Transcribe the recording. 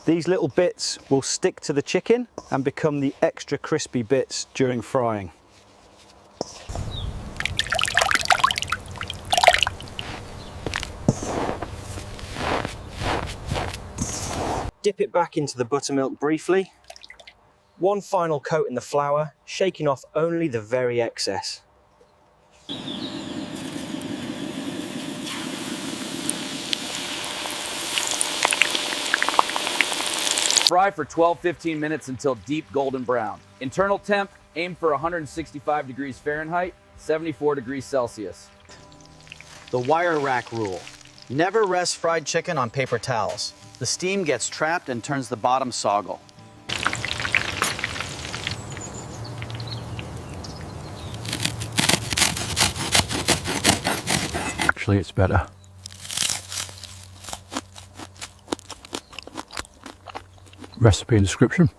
These little bits will stick to the chicken and become the extra crispy bits during frying. Dip it back into the buttermilk briefly. One final coat in the flour, shaking off only the very excess. Fry for 12-15 minutes until deep golden brown. Internal temp, aim for 165 degrees Fahrenheit, 74 degrees Celsius. The wire rack rule. Never rest fried chicken on paper towels. The steam gets trapped and turns the bottom soggy. Actually, it's better. Recipe and description.